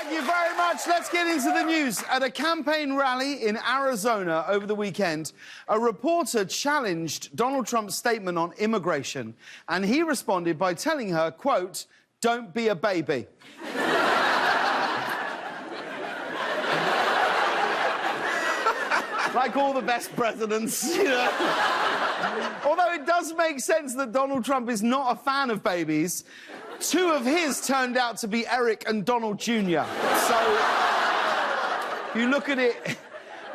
Thank you very much. Let's get into the news. At a campaign rally in Arizona over the weekend, a reporter challenged Donald Trump's statement on immigration, and he responded by telling her, quote, "Don't be a baby." Like all the best presidents, you know. Although it does make sense that Donald Trump is not a fan of babies, two of his turned out to be Eric and Donald Jr. So, you look at it...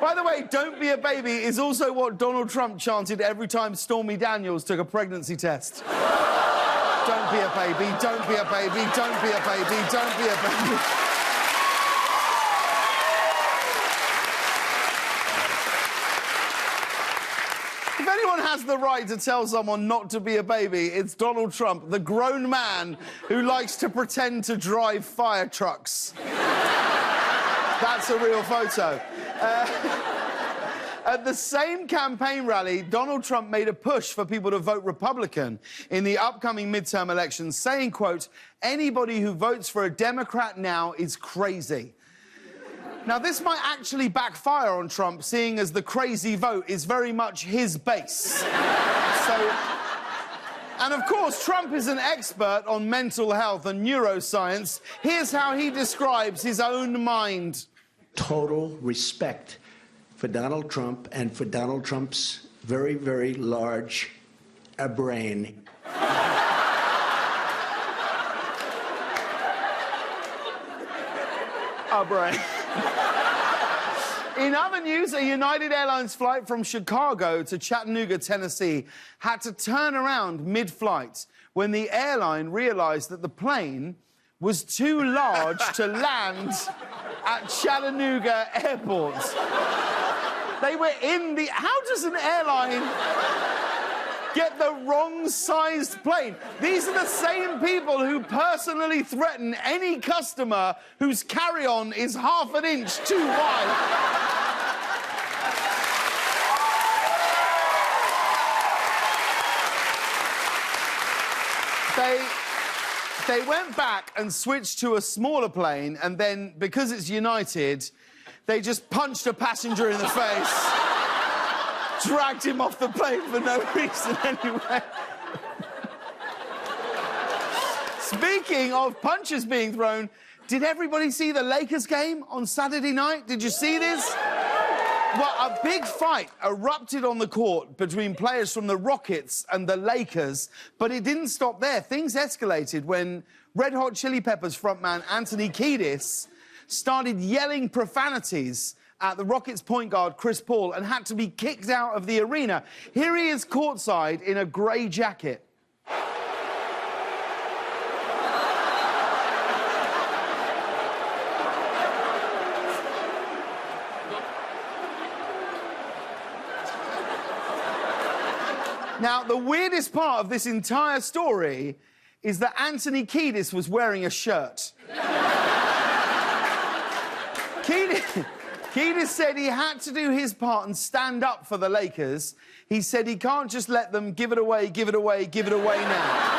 By the way, "Don't be a baby" is also what Donald Trump chanted every time Stormy Daniels took a pregnancy test. Don't be a baby, don't be a baby, don't be a baby, don't be a baby. If anyone has the right to tell someone not to be a baby, it's Donald Trump, the grown man who likes to pretend to drive fire trucks. That's a real photo. At the same campaign rally, Donald Trump made a push for people to vote Republican in the upcoming midterm elections, saying, quote, "Anybody who votes for a Democrat now is crazy." Now, this might actually backfire on Trump, seeing as the crazy vote is very much his base. And of course, Trump is an expert on mental health and neuroscience. Here's how he describes his own mind. Total respect for Donald Trump and for Donald Trump's very, very large brain. A brain. In other news, a United Airlines flight from Chicago to Chattanooga, Tennessee, had to turn around mid-flight when the airline realized that the plane was too large to land at Chattanooga Airport. They were in the... How does an airline get the wrong-sized plane? These are the same people who personally threaten any customer whose carry-on is half an inch too wide. They went back and switched to a smaller plane, and then, because it's United, they just punched a passenger in the face, dragged him off the plane for no reason anyway. Speaking of punches being thrown, did everybody see the Lakers game on Saturday night? Did you see this? Well, a big fight erupted on the court between players from the Rockets and the Lakers, but it didn't stop there. Things escalated when Red Hot Chili Peppers frontman Anthony Kiedis started yelling profanities at the Rockets point guard Chris Paul and had to be kicked out of the arena. Here he is courtside in a grey jacket. Now, the weirdest part of this entire story is that Anthony Kiedis was wearing a shirt. Kiedis said he had to do his part and stand up for the Lakers. He said he can't just let them give it away, give it away, give it away now.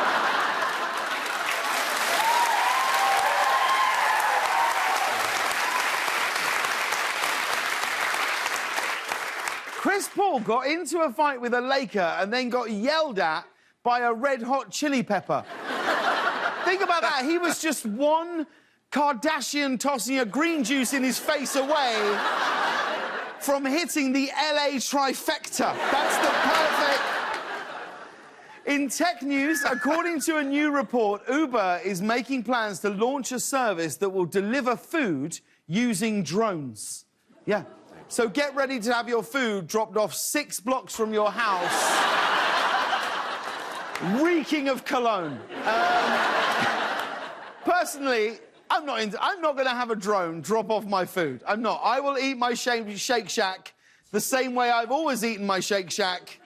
Chris Paul got into a fight with a Laker and then got yelled at by a Red Hot Chili Pepper. Think about that. He was just one Kardashian tossing a green juice in his face away from hitting the LA trifecta. That's the perfect... In tech news, according to a new report, Uber is making plans to launch a service that will deliver food using drones. Yeah. So get ready to have your food dropped off 6 blocks from your house, reeking of cologne. Personally, I'm not going to have a drone drop off my food. I'm not. I will eat my Shake Shack the same way I've always eaten my Shake Shack,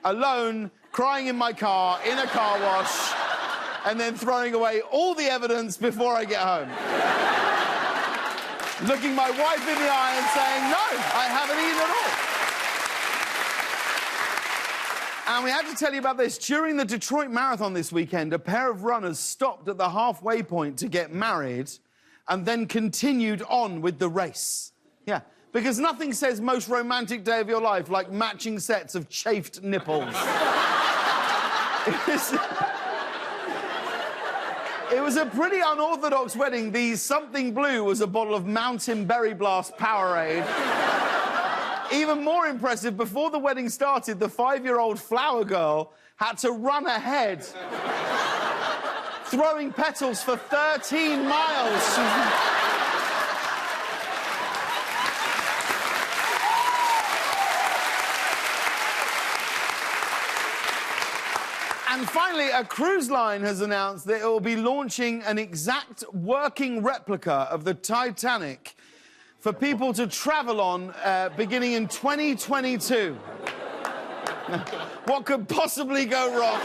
alone, crying in my car, in a car wash, and then throwing away all the evidence before I get home. Looking my wife in the eye and saying, no, I haven't eaten at all. And we had to tell you about this. During the Detroit Marathon this weekend, a pair of runners stopped at the halfway point to get married, and then continued on with the race. Yeah, because nothing says most romantic day of your life like matching sets of chafed nipples. It was a pretty unorthodox wedding. The something blue was a bottle of Mountain Berry Blast Powerade. Even more impressive, before the wedding started, the 5-year-old flower girl had to run ahead, throwing petals for 13 miles. And finally, a cruise line has announced that it will be launching an exact working replica of the Titanic for people to travel on beginning in 2022. What could possibly go wrong?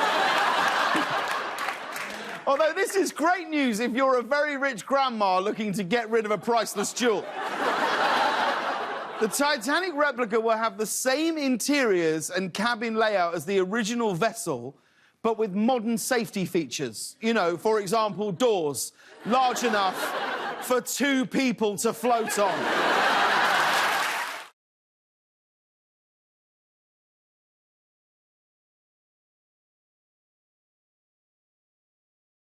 Although this is great news if you're a very rich grandma looking to get rid of a priceless jewel. The Titanic replica will have the same interiors and cabin layout as the original vessel, but with modern safety features. You know, for example, doors large enough for 2 people to float on.